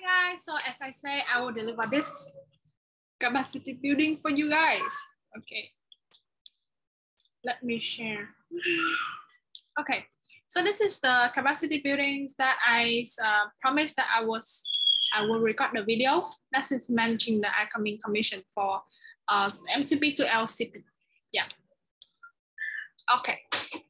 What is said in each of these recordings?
guys, so as I say, I will deliver this capacity building for you guys. Okay, let me share. Okay, so this is the capacity buildings that I promised that I will record the videos. That is managing the upcoming commission for MCP to LCP. Yeah. Okay,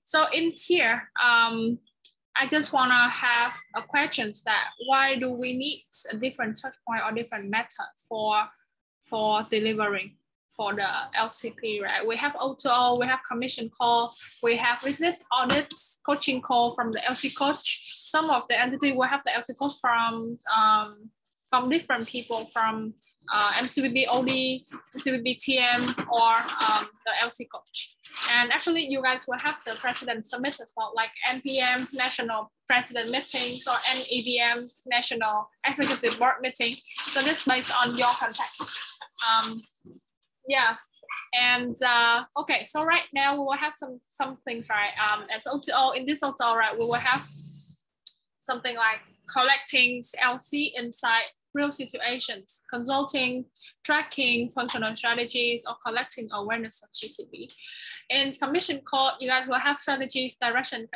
so in here, I just want to have a question that why do we need a different touch point or different method for delivering for the LCP, right? We have O2O, we have commission call, we have visit, audits, coaching call from the LC coach. Some of the entity will have the LC coach from different people from MCPB OD, MCPB TM, or the LC coach. And actually, you guys will have the president summit as well, like NPM, National President Meetings, or NEBM, National Executive Board Meeting. So this based on your context. Yeah, and okay, so right now we will have some things, right? As O2O, in this O2O, right, we will have something like collecting LC inside real situations, consulting, tracking functional strategies, or collecting awareness of GCP. In commission code, you guys will have strategies, direction,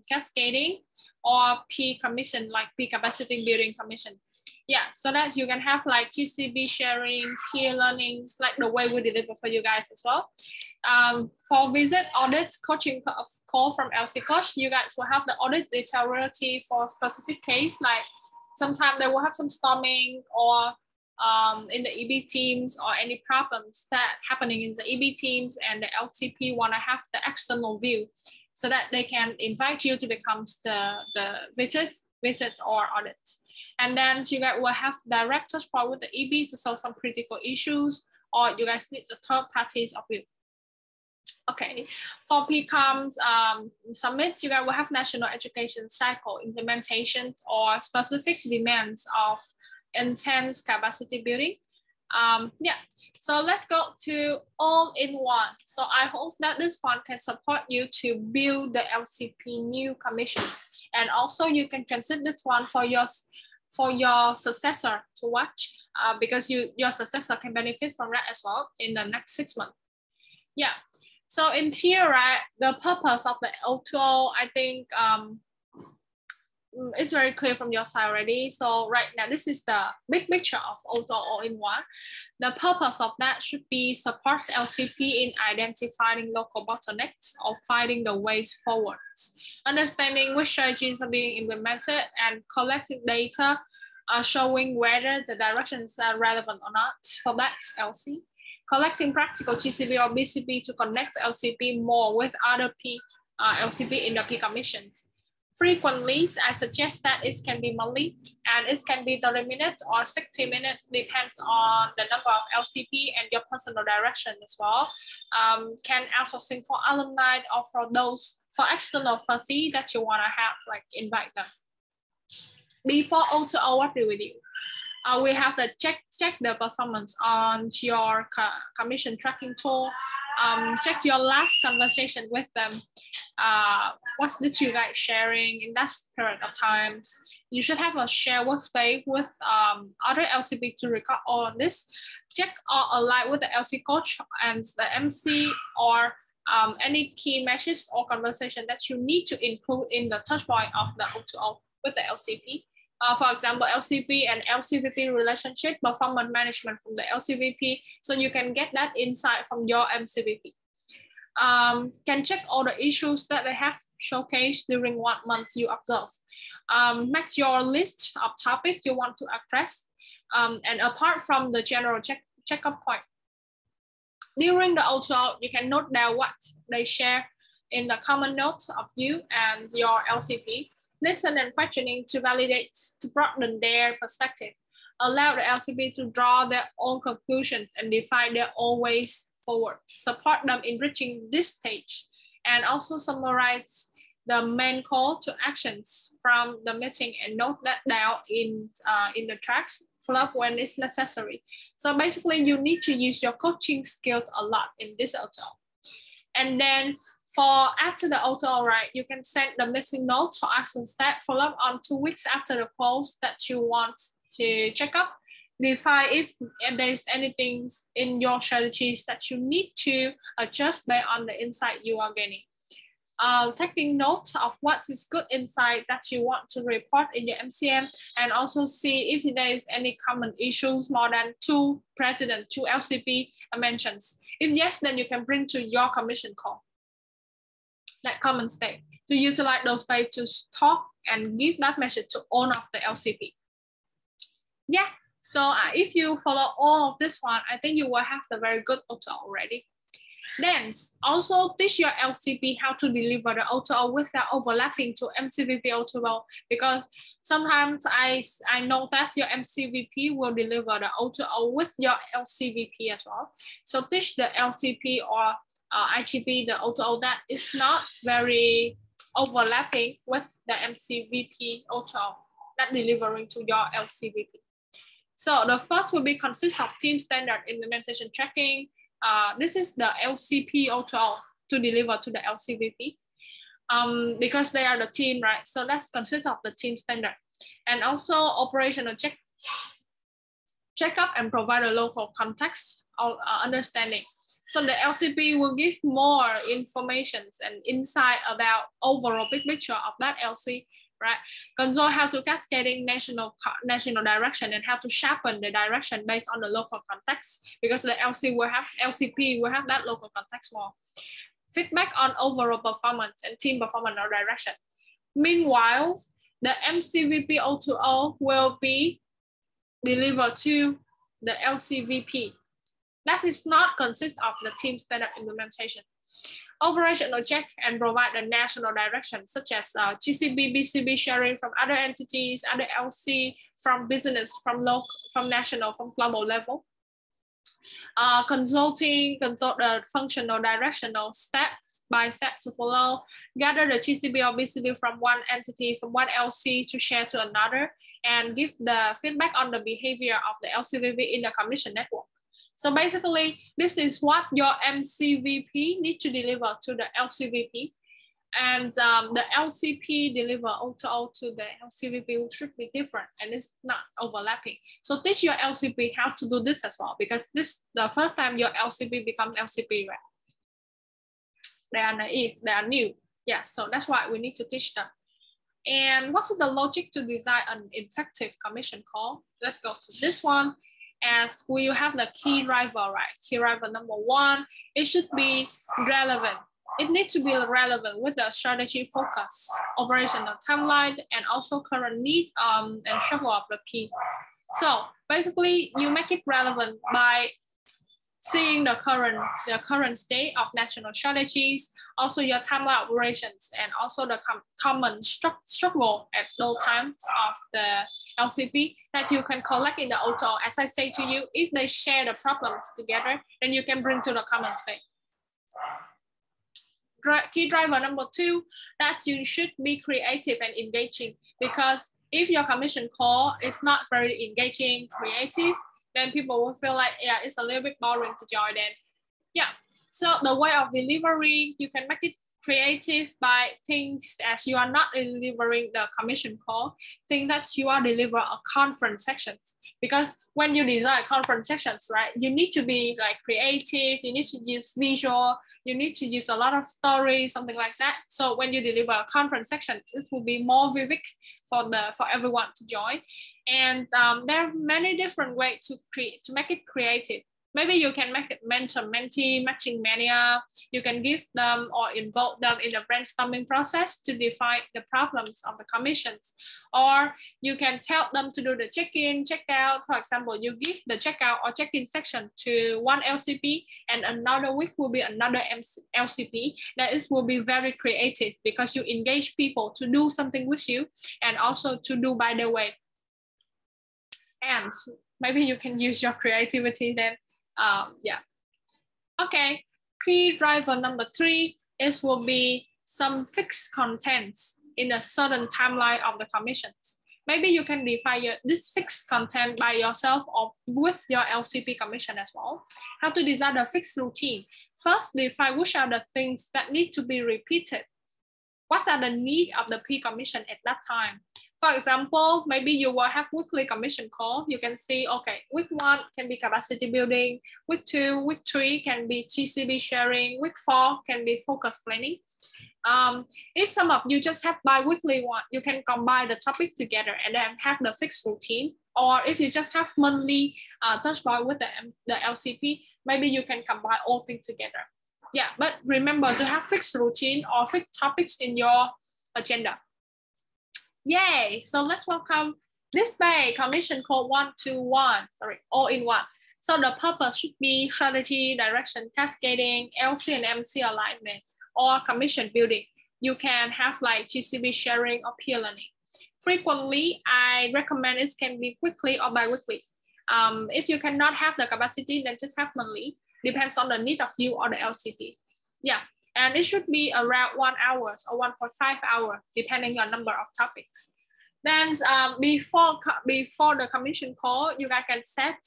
cascading, or P commission, like P capacity building commission. Yeah, so that you can have like GCP sharing, peer learnings, like the way we deliver for you guys as well. For visit, audit, coaching call from LC coach, you guys will have the audit detailability for specific case, like sometimes they will have some storming or in the EB teams or any problems that happening in the EB teams, and the LCP want to have the external view so that they can invite you to become the visit or audit. And then you guys will have direct touch point with the EB to solve some critical issues, or you guys need the third parties of it. Okay, for PCOM summit, you guys will have national education cycle implementations or specific demands of intense capacity building. Yeah, so let's go to all-in-one. So I hope that this one can support you to build the LCP new commissions, and also you can transit this one for your successor to watch, because your successor can benefit from that as well in the next 6 months. Yeah. So in here, right, the purpose of the O2O, I think it's very clear from your side already. So right now, this is the big picture of O2O all-in-one. The purpose of that should be support LCP in identifying local bottlenecks or finding the ways forward, understanding which strategies are being implemented, and collecting data showing whether the directions are relevant or not for that LC. Collecting practical GCP or BCP to connect LCP more with other LCP in the P commissions. Frequently, I suggest that it can be monthly, and it can be 30 minutes or 60 minutes, depends on the number of LCP and your personal direction as well. Can outsourcing for alumni or for those for external faculty that you want to have, like invite them. Before O2O, what do we do? We have to check the performance on your commission tracking tool. Check your last conversation with them. What did you guys sharing in that period of times? You should have a share workspace with other LCP to record all of this. Check or align with the LC coach and the MC, or any key messages or conversation that you need to include in the touch point of the O2O with the LCP. For example, LCP and LCVP relationship, performance management from the LCVP, so you can get that insight from your MCVP. Can check all the issues that they have showcased during 1 month you observe. Make your list of topics you want to address, and apart from the general checkup point. During the O2O, you can note down what they share in the common notes of you and your LCP. Listen and questioning to validate, to broaden their perspective. Allow the LCP to draw their own conclusions and define their own ways forward. Support them in reaching this stage, and also summarize the main call to actions from the meeting and note that down in the tracks, follow up when it's necessary. So basically, you need to use your coaching skills a lot in this O2O. And then For after the O2O, right, you can send the meeting notes or action step follow up on 2 weeks after the calls that you want to check up. Define if there's anything in your strategies that you need to adjust based on the insight you are gaining. Taking note of what is good insight that you want to report in your MCM, and also see if there is any common issues more than 2 LCP mentions. If yes, then you can bring to your commission call, like common space, to utilize those space to talk and give that message to all of the LCP. Yeah, so if you follow all of this one, I think you will have the very good O2O already. Then also teach your LCP how to deliver the O2O without overlapping to MCVP O2O, because sometimes I know that your MCVP will deliver the O2O with your LCVP as well. So teach the LCP or IGP the O2O that is not very overlapping with the MCVP O2O that delivering to your LCVP. So the first will be consist of team standard implementation tracking. This is the LCP O2O to deliver to the LCVP because they are the team, right? So that's consist of the team standard. And also operational check up and provide a local context or understanding. So the LCP will give more information and insight about overall big picture of that LC, right? Control how to cascading national direction and how to sharpen the direction based on the local context, because the LCP will have that local context more. Feedback on overall performance and team performance or direction. Meanwhile, the MCVP O2O will be delivered to the LCVP. That is not consist of the team standard implementation. Operational check and provide the national direction, such as GCB, BCB sharing from other entities, other LC, from business, from local, from national, from global level. Consult the functional directional step by step to follow. Gather the GCB or BCB from one entity, from one LC to share to another, and give the feedback on the behavior of the LCVP in the commission network. So basically, this is what your MCVP need to deliver to the LCVP, and the LCP deliver O2O to the LCVP should be different and it's not overlapping. So teach your LCP how to do this as well, because this the first time your LCP becomes LCP, right? They are naive, they are new. Yeah, so that's why we need to teach them. And what's the logic to design an effective commission call? Let's go to this one. As we have the key driver, right? Key driver number 1, it should be relevant. It needs to be relevant with the strategy focus, operational timeline, and also current need and struggle of the key. So basically, you make it relevant by seeing the current state of national strategies, also your timeline operations, and also the common struggle at those times of the LCP that you can collect in the O2O. As I say to you, if they share the problems together, then you can bring to the common space. Key driver number 2, that you should be creative and engaging, because if your commission call is not very engaging, creative, then people will feel like, yeah, it's a little bit boring to join then. Yeah, so the way of delivery, you can make it creative by things as you are not delivering the commission call, think that you are delivering a conference sections. Because when you design conference sections, right, you need to be like creative, you need to use visual, you need to use a lot of stories, something like that. So when you deliver a conference section, it will be more vivid for everyone to join. And there are many different ways to make it creative. Maybe you can make it mentor-mentee matching mania. You can give them or involve them in a brainstorming process to define the problems of the commissions. Or you can tell them to do the check-in, check-out. For example, you give the check-out or check-in section to one LCP, and another week will be another LCP. That is will be very creative because you engage people to do something with you and also to do by the way. And maybe you can use your creativity then. Yeah. Okay. Key driver number 3 will be some fixed contents in a certain timeline of the commissions. maybe you can define this fixed content by yourself or with your LCP commission as well. How to design a fixed routine. First, define which are the things that need to be repeated. What are the needs of the P-commission at that time? For example, maybe you will have weekly commission call. You can see, okay, week 1 can be capacity building, week 2, week 3 can be GCB sharing, week 4 can be focus planning. If some of you just have bi-weekly one, you can combine the topic together and then have the fixed routine. Or if you just have monthly touch point with the LCP, maybe you can combine all things together. Yeah, but remember to have fixed routine or fixed topics in your agenda. Yay, so let's welcome display commission code 121, all in one. So the purpose should be strategy, direction, cascading, LC and MC alignment, or commission building. You can have like GCB sharing or peer learning. Frequently, I recommend it can be weekly or bi-weekly. If you cannot have the capacity, then just have monthly. Depends on the need of you or the LCP. Yeah, and it should be around 1 hour or 1.5 hours, depending on number of topics. Then before the commission call, you guys can set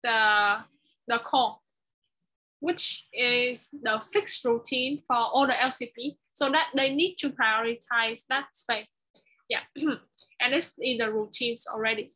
the call, which is the fixed routine for all the LCP, so that they need to prioritize that space. Yeah, and it's in the routines already.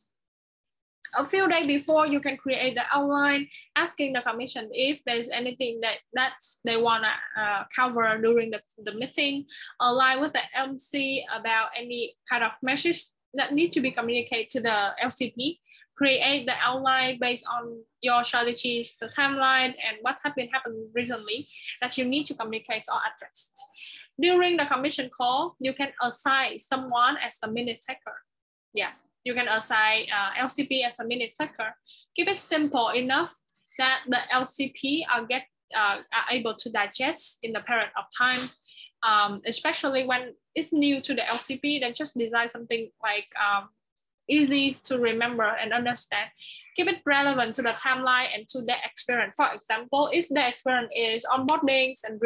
A few days before, you can create the outline, asking the commission if there's anything that they want to cover during the meeting, align with the MC about any kind of message that need to be communicated to the LCP, create the outline based on your strategies, the timeline, and what has been happening recently that you need to communicate or address. During the commission call, you can assign someone as the minute taker. Yeah. You can assign LCP as a minute taker. Keep it simple enough that the LCP are able to digest in the period of time, especially when it's new to the LCP, then just design something like easy to remember and understand. Keep it relevant to the timeline and to their experience. For example, if their experience is onboarding and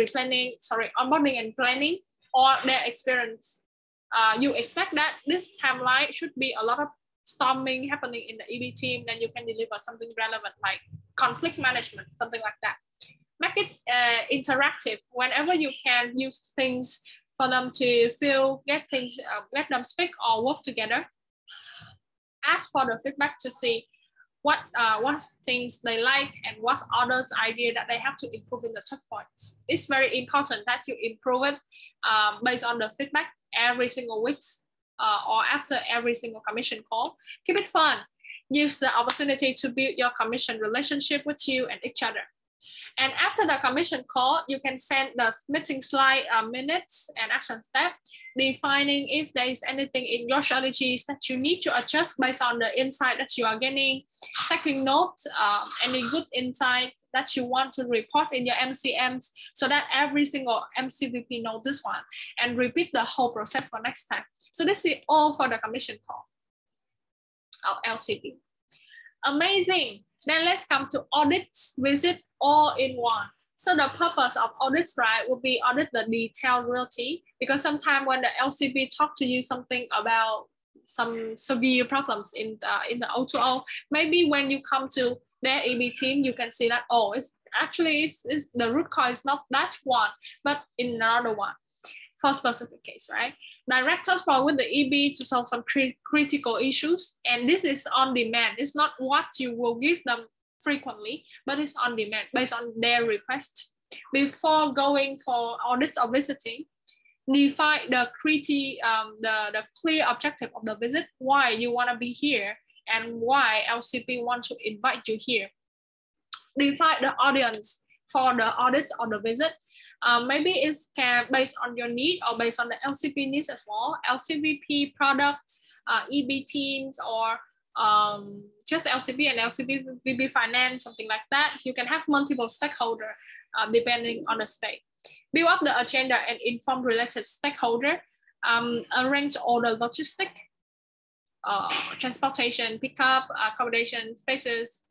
planning, or their experience, you expect that this timeline should be a lot of storming happening in the EB team, then you can deliver something relevant like conflict management, something like that. Make it interactive. Whenever you can use things for them to get them speak or work together. Ask for the feedback to see what things they like and what others' idea that they have to improve in the touch points. It's very important that you improve it based on the feedback every single week or after every single commission call. Keep it fun. Use the opportunity to build your commission relationship with you and each other. And after the commission call, you can send the meeting slide, minutes and action step, defining if there is anything in your strategies that you need to adjust based on the insight that you are getting, taking notes, any good insight that you want to report in your MCMs so that every single MCVP knows this one and repeat the whole process for next time. So this is all for the commission call of LCP. Amazing. Then let's come to audits, visit, all in one. So the purpose of audits, right, would be audit the detailed reality, because sometimes when the LCP talk to you something about some severe problems in the O2O, maybe when you come to their EB team, you can see that, oh, it's the root cause is not that one, but in another one for specific case, right? Direct touch point with the EB to solve some critical issues, and this is on demand. It's not what you will give them frequently, but it's on demand based on their request. Before going for audit or visiting, define the clear objective of the visit, why you want to be here and why LCP wants to invite you here. Define the audience for the audits or the visit. Maybe it's based on your need or based on the LCP needs as well. LCVP products, EB teams, or just LCP and LCP finance, something like that. You can have multiple stakeholders depending on the space. Build up the agenda and inform related stakeholder. Arrange all the logistic, transportation, pickup, accommodation, spaces.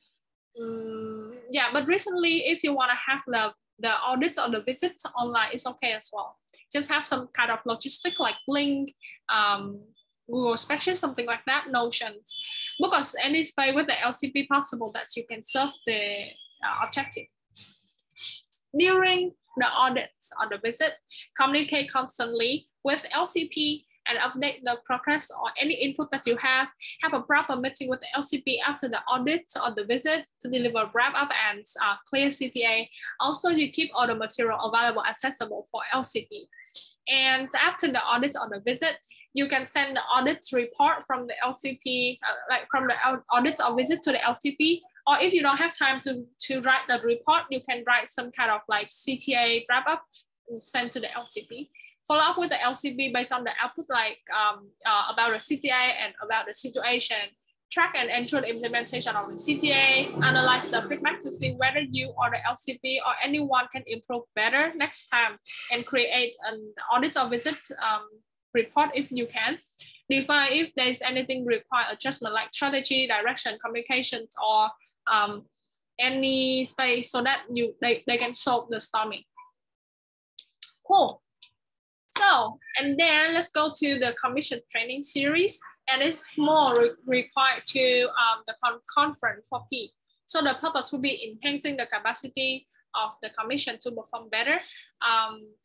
Yeah, but recently, if you want to have the audit or the visit online, it's okay as well. Just have some kind of logistic like link, Google Spreadsheet, something like that, Notions. Because any space with the LCP possible that you can serve the objective. During the audits or the visit, communicate constantly with LCP and update the progress or any input that you have. Have a proper meeting with the LCP after the audit or the visit to deliver wrap-up and clear CTA. Also, you keep all the material available, accessible for LCP. And after the audit or the visit, you can send the audit report from the LCP, like from the audit or visit to the LCP. Or if you don't have time to write the report, you can write some kind of like CTA wrap-up and send to the LCP. Follow up with the LCP based on the output, like about the CTA and about the situation. Track and ensure the implementation of the CTA. Analyze the feedback to see whether you or the LCP or anyone can improve better next time, and create an audit or visit report if you can. Define if there's anything require adjustment like strategy, direction, communications, or any space so that they can solve the storming. Cool. So, and then let's go to the commission training series, and it's more required to the conference for P. So the purpose will be enhancing the capacity of the commission to perform better,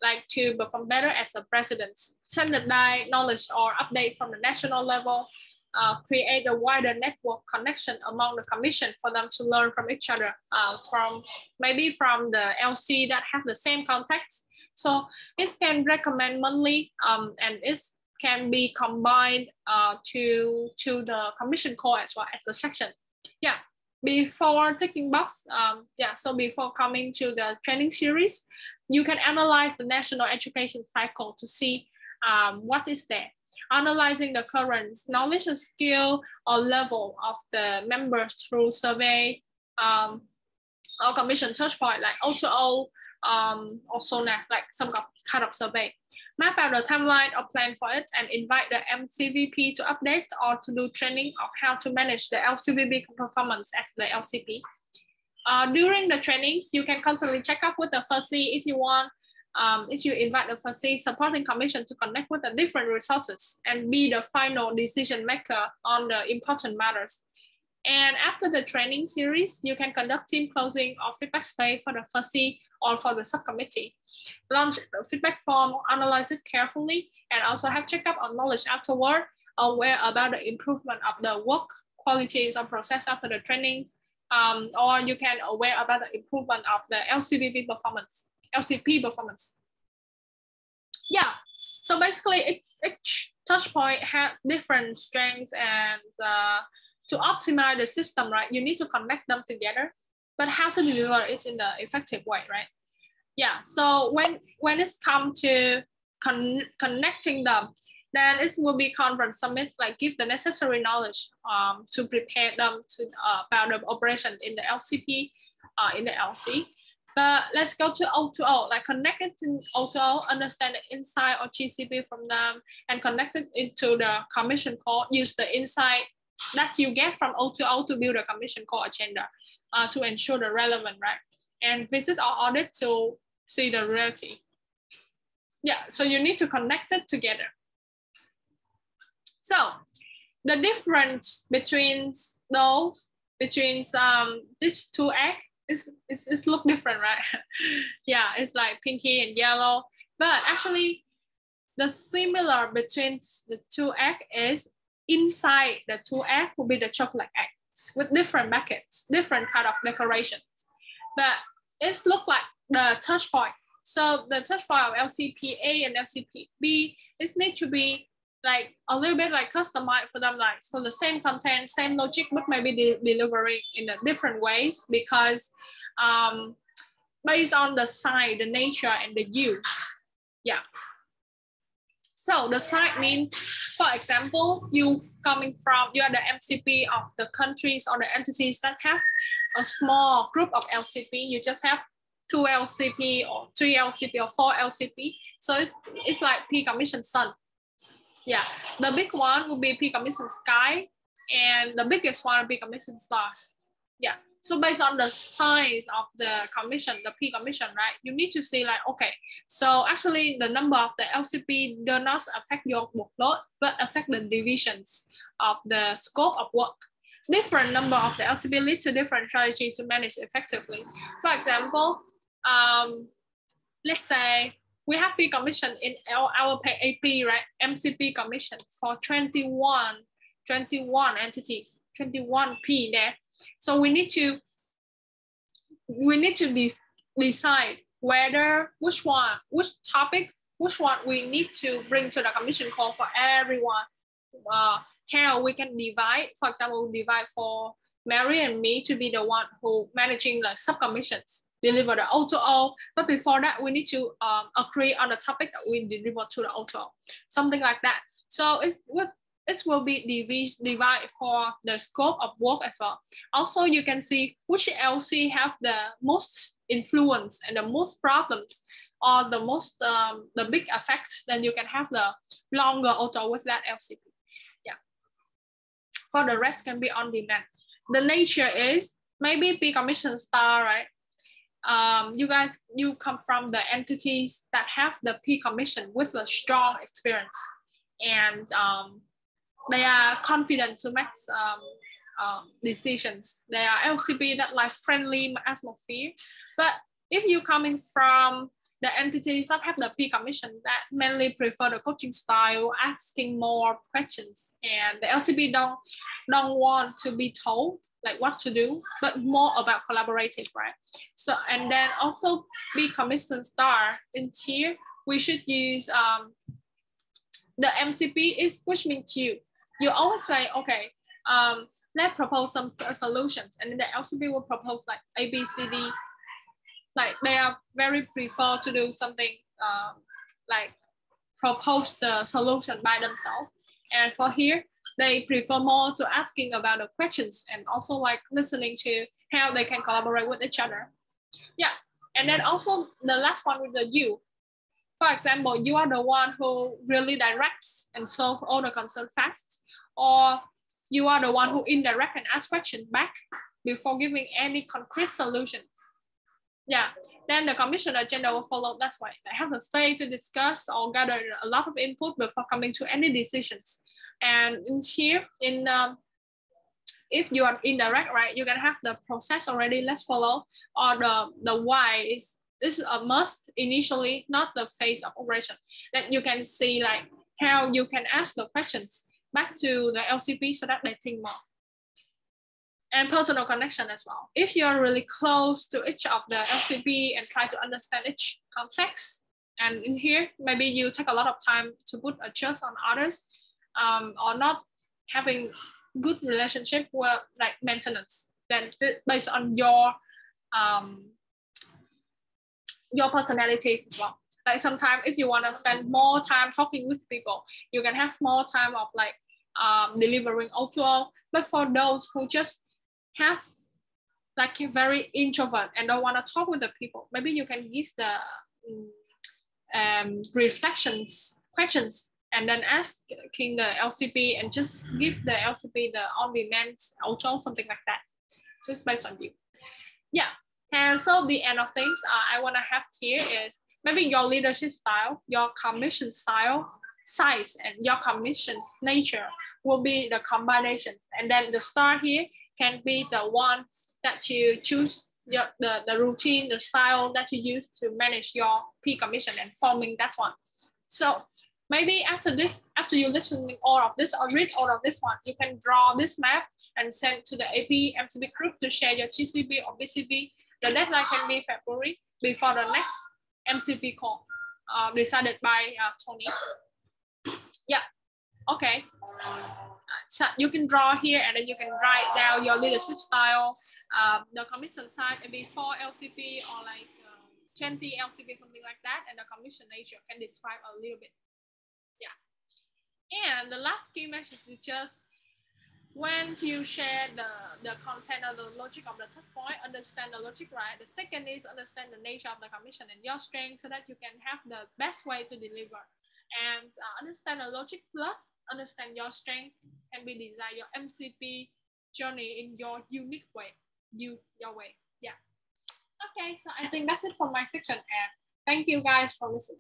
like to perform better as the president, standardize knowledge or update from the national level, create a wider network connection among the commission for them to learn from each other, from maybe from the LC that have the same contacts. So it can recommend monthly, and it can be combined to the commission core as well as the section. Yeah, before ticking box, so before coming to the training series, you can analyze the national education cycle to see what is there. Analyzing the current knowledge or skill or level of the members through survey or commission touch point like O2O, also like some kind of survey. Map out the timeline or plan for it and invite the MCVP to update or to do training of how to manage the LCVP performance as the LCP. During the trainings, you can constantly check up with the first C if you want. If you invite the first C supporting commission to connect with the different resources and be the final decision maker on the important matters. And after the training series, you can conduct team closing or feedback space for the first C or for the subcommittee. Launch the feedback form, analyze it carefully, and also have checkup on knowledge afterward, aware about the improvement of the work qualities or process after the trainings, or you can aware about the improvement of the LCP performance. Yeah, so basically each touch point has different strengths, and to optimize the system, right, you need to connect them together, but how to deliver it in the effective way, right? Yeah, so when it's come to connecting them, then it will be conference summits, like give the necessary knowledge to prepare them to about the operation in the LCP, in the LC. But let's go to O2O, like connect it to O2O, understand the insight or GCP from them, and connect it into the commission core, use the insight that you get from O2O to build a commission core agenda to ensure the relevant, right? And visit or audit to see the reality. Yeah, so you need to connect it together. So the difference between these two acts is look different, right? Yeah, it's like pinky and yellow, but actually the similar between the two acts is inside the two eggs will be the chocolate eggs with different buckets, different kind of decorations. But it's look like the touch point. So the touch point of LCP-A and LCP-B, it needs to be like a little bit like customized for them, like so the same content, same logic, but maybe delivering in a different ways because based on the size, the nature, and the use. Yeah. So the site means, for example, you are the MCP of the countries or the entities that have a small group of LCP. You just have 2 LCP or 3 LCP or 4 LCP. So it's like P Commission Sun. Yeah, the big one will be P Commission Sky, and the biggest one will be Commission Star. Yeah, So based on the size of the commission, the P commission, right? You need to see like, okay, so actually the number of the LCP does not affect your workload, but affect the divisions of the scope of work. Different number of the LCP lead to different strategy to manage effectively. For example, let's say we have P commission in our AP, right? MCP commission for 21 entities, 21 P there. So we need to decide whether which topic we need to bring to the commission call for everyone. How we can divide, for example, divide for Mary and me to be the one who managing the sub commissions, deliver the O2O. But before that, we need to agree on the topic that we deliver to the O2O, something like that. So it will be divided for the scope of work as well. Also, you can see which LC have the most influence and the most problems or the most the big effects. Then you can have the longer O2O with that LCP. Yeah. For the rest can be on demand. The nature is maybe P commission star, right? You come from the entities that have the P commission with a strong experience, and they are confident to make decisions. They are LCP that like friendly atmosphere. But if you coming from the entities that have the P commission that mainly prefer the coaching style, asking more questions, and the LCP don't want to be told like what to do, but more about collaborative, right? So, and then also P commission star in here, we should use the MCP is which means you always say, okay, let's propose some solutions, and then the LCP will propose like A, B, C, D. Like they are very prefer to do something like propose the solution by themselves. And for here, they prefer more to asking about the questions and also like listening to how they can collaborate with each other. Yeah, and then also the last one with the you. For example, you are the one who really directs and solve all the concern fast, or you are the one who indirect and ask questions back before giving any concrete solutions. Yeah, then the commission agenda will follow. That's why they have the space to discuss or gather a lot of input before coming to any decisions. And in here, if you are indirect, right, you can have the process already. Let's follow, or the why is this is a must initially, not the phase of operation. Then you can see like how you can ask the questions back to the LCP so that they think more. And personal connection as well. If you're really close to each of the LCP and try to understand each context, and in here, maybe you take a lot of time to put a trust on others, or not having good relationship with like maintenance, then based on your personalities as well. Like sometimes if you want to spend more time talking with people, you can have more time of like delivering O2O. But for those who just have like a very introvert and don't want to talk with the people, maybe you can give the questions and then asking the LCP and just give the LCP the on-demand O2O, something like that, just based on you. Yeah, and so the end of things I want to have here is maybe your leadership style, your commission style, size, and your commission's nature will be the combination. And then the star here can be the one that you choose, the routine, the style that you use to manage your P commission and forming that one. So maybe after you listen to all of this or read all of this one, you can draw this map and send to the AP MCP group to share your GCP or BCP. The deadline can be February before the next MCP call decided by Tony. Yeah, okay. So you can draw here and then you can write down your leadership style, the commission size, maybe 4 LCP or like 20 LCP, something like that, and the commission nature can describe a little bit. Yeah. And the last key message is just when you share the content or the logic of the touch point, understand the logic, right? The second is understand the nature of the commission and your strength so that you can have the best way to deliver. And understand the logic plus understand your strength can be design your MCP journey in your unique way. your way. Yeah. Okay, so I think that's it for my section, and thank you guys for listening.